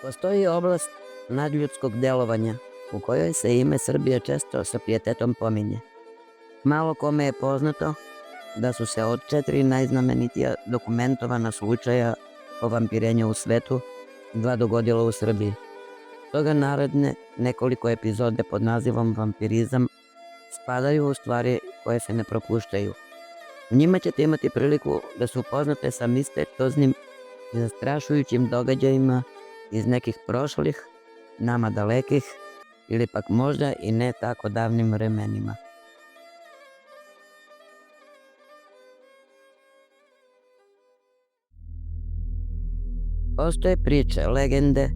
Postoji oblast nadljudskog delovanja u kojoj se ime Srbije često sa pijetetom pominje. Malo kome je poznato da su se od 4 najznamenitija dokumentovana slučaja o vampirenju u svetu 2 dogodila u Srbiji. Toga naredne nekoliko epizode pod nazivom Vampirizam spadaju u stvari koje se ne propuštaju. U njima ćete imati priliku da se upoznate sa misterioznim i zastrašujućim događajima iz nekih prošlih, nama dalekih ili pak možda i ne tako davnim vremenima. Postoje priče, legende,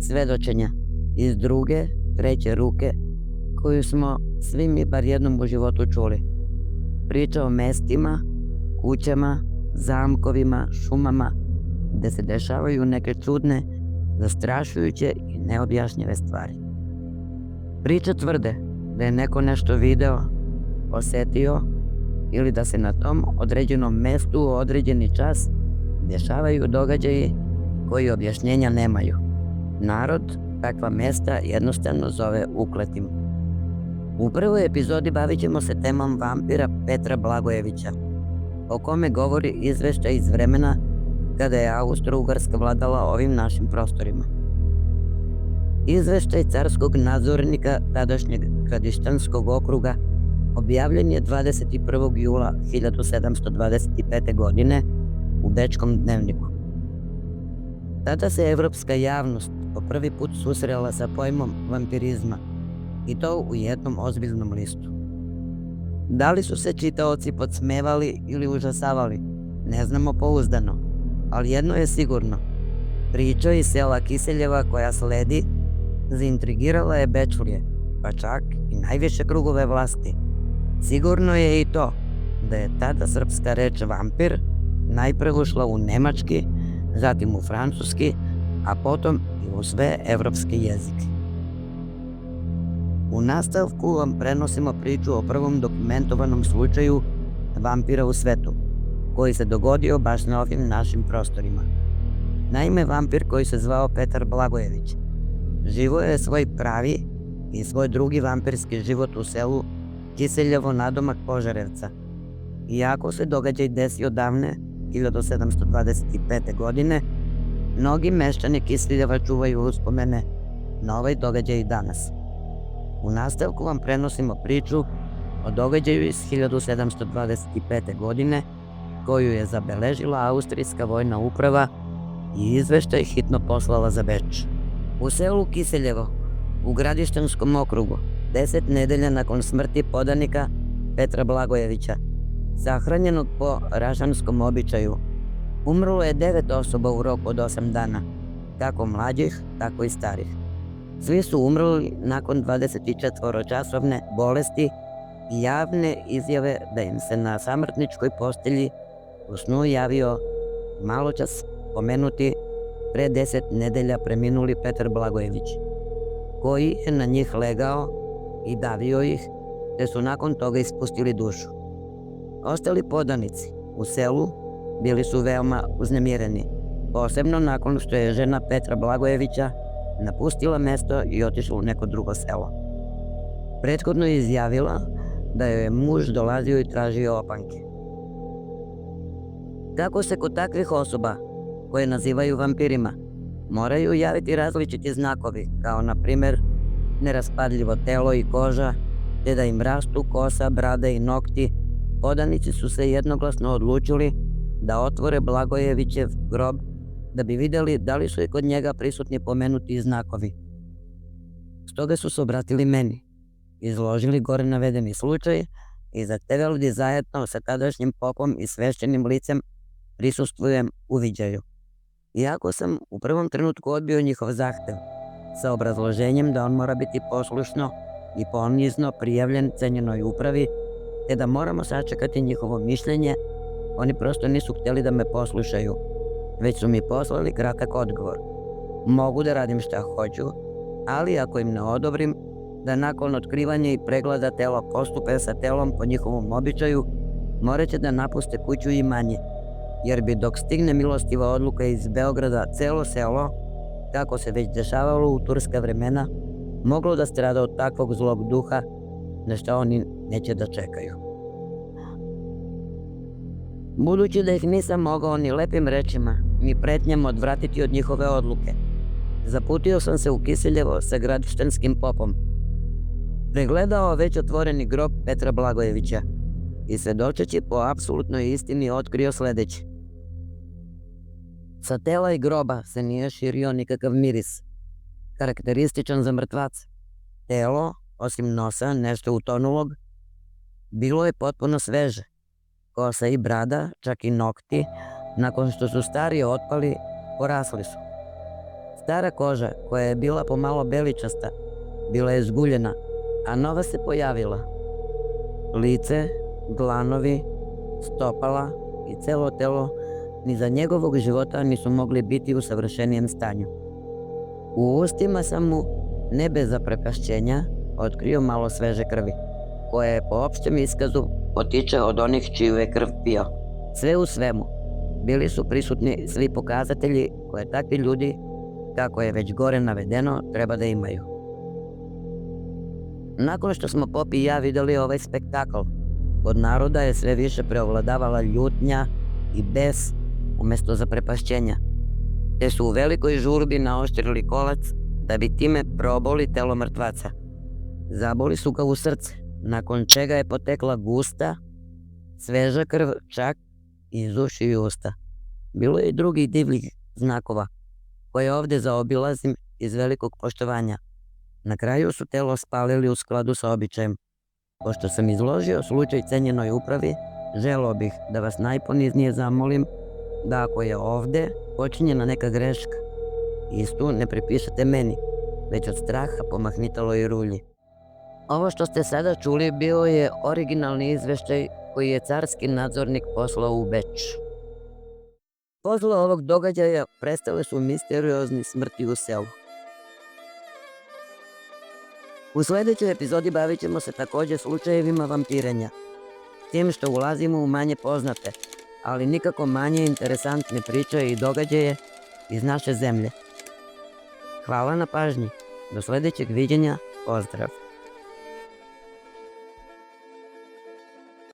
svedočenja iz druge, treće ruke koju smo svi mi bar jednom u životu čuli. Priča o mestima, kućama, zamkovima, šumama, gde se dešavaju neke čudne, zastrašujuće i neobjašnjive stvari. Priče tvrde da je neko nešto video, osetio ili da se na tom određenom mestu u određeni čas dešavaju događaji koji objašnjenja nemaju. Narod takva mesta jednostavno zove ukletim. U prvoj epizodi bavit ćemo se temom vampira Petra Blagojevića, o kome govori izveštaj iz vremena kada je Austro-Ugarska vladala ovim našim prostorima. Izveštaj carskog nadzornika tadašnjeg Gradišćanskog okruga objavljen je 21. jula 1725. godine u Bečkom dnevniku. Tada se evropska javnost po prvi put susrela sa pojmom vampirizma, i to u jednom ozbiljnom listu. Da li su se čitaoci podsmevali ili užasavali, ne znamo pouzdano, ali jedno je sigurno. Priča iz sela Kiseljeva koja sledi zaintrigirala je Bečulje, pa čak i najviše krugove vlasti. Sigurno je i to da je tada srpska reč vampir najpre ušla u nemački, zatim u francuski, a potom i u sve evropske jezike. U nastavku vam prenosimo priču o prvom dokumentovanom slučaju vampira u svetu, koji se dogodio baš na ovim našim prostorima. Naime, vampir koji se zvao Petar Blagojević živo je svoj pravi i svoj drugi vampirski život u selu Kiseljevo nadomak Požarevca. Iako se događaj desio davne 1725. godine, mnogi meštani Kiseljeva čuvaju uspomene na ovaj događaj i danas. U nastavku vam prenosimo priču o događaju iz 1725. godine koju je zabeležila Austrijska vojna uprava i izveštaj hitno poslala za Beč. U selu Kiseljevo, u Gradišćanskom okrugu, 10 nedelja nakon smrti podanika Petra Blagojevića, sahranjenog po rašanskom običaju, umrlo je 9 osoba u roku od 8 dana, kako mlađih, tako i starih. Svi su umrli nakon 24-časovne bolesti i javne izjave da im se na samrtničkoj postelji u snu javio maločas pomenuti pre 10 nedelja preminuli Petar Blagojević, koji je na njih legao i davio ih, te su nakon toga ispustili dušu. Ostali podanici u selu bili su veoma uznemireni, posebno nakon što je žena Petra Blagojevića napustila mesto i otišla u neko drugo selo. Prethodno je izjavila da joj je muž dolazio i tražio opanke. Kako se kod takvih osoba, koje nazivaju vampirima, moraju javiti različiti znakovi, kao na primer neraspadljivo telo i koža, te da im rastu kosa, brada i nokti, podanici su se jednoglasno odlučili da otvore Blagojevićev grob da bi vidjeli da li su i kod njega prisutni pomenuti znakovi. Stoga su se obratili meni, izložili gore navedeni slučaj i zahtevali da zajedno sa tadašnjim popom i sveštenim licem prisustvujem uviđaju. Iako sam u prvom trenutku odbio njihov zahtev, sa obrazloženjem da on mora biti poslušno i ponizno prijavljen cenjenoj upravi, te da moramo sačekati njihovo mišljenje, oni prosto nisu htjeli da me poslušaju, već su mi poslali kratak odgovor. Mogu da radim šta hoću, ali ako im ne odobrim, da nakon otkrivanja i pregleda tela postupe sa telom po njihovom običaju, morat će da napuste kuću i imanje, jer bi dok stigne milostiva odluka iz Beograda celo selo kako se već dešavalo u turska vremena, moglo da strada od takvog zlog duha, na što oni neće da čekaju. Budući da ih nisam mogao ni lepim rečima, ni pretnjama odvratiti od njihove odluke, zaputio sam se u Kiseljevo sa gradištanskim popom. Pregledao već otvoreni grob Petra Blagojevića i svedočeći po apsolutnoj istini otkrio sledeće. Sa tela i groba se nije širio nikakav miris, karakterističan za mrtvaca. Telo, osim nosa, nešto utonulog, bilo je potpuno sveže. Kosa i brada, čak i nokti, nakon što su stari otpali, porasli su. Stara koža, koja je bila pomalo beličasta, bila je zguljena, a nova se pojavila. Lice, dlanovi, stopala i celo telo ni za njegovog života nisu mogli biti u savršenijem stanju. U ustima sam mu, ne bez zaprepašćenja, otkrio malo sveže krvi, koja je po opštem iskazu potiče od onih čiju je krv pio. Sve u svemu, bili su prisutni svi pokazatelji koje takvi ljudi, kako je već gore navedeno, treba da imaju. Nakon što smo Pop i ja videli ovaj spektakl, kod naroda je sve više preovladavala ljutnja i bes umesto zaprepašćenja, te su u velikoj žurbi naoštrili kolac da bi time proboli telo mrtvaca. Zaboli su ga u srce, nakon čega je potekla gusta, sveža krv čak iz uši i usta. Bilo je i drugih divnih znakova, koje ovde zaobilazim iz velikog poštovanja. Na kraju su telo spalili u skladu sa običajem. Pošto sam izložio slučaj cenjenoj upravi, želeo bih da vas najponiznije zamolim da ako je ovde počinjena neka greška, istu ne pripišete meni, već od straha pomahnitalo i rulji. Ovo što ste sada čuli bio je originalni izveštaj koji je carski nadzornik poslao u Beč. Posle ovog događaja prestale su misteriozni smrti u selu. U sledećoj epizodi bavit ćemo se takođe slučajevima vampirenja, tim što ulazimo u manje poznate, ali nikako manje interesantne priče i događaje iz naše zemlje. Hvala na pažnji, do sledećeg viđenja, pozdrav!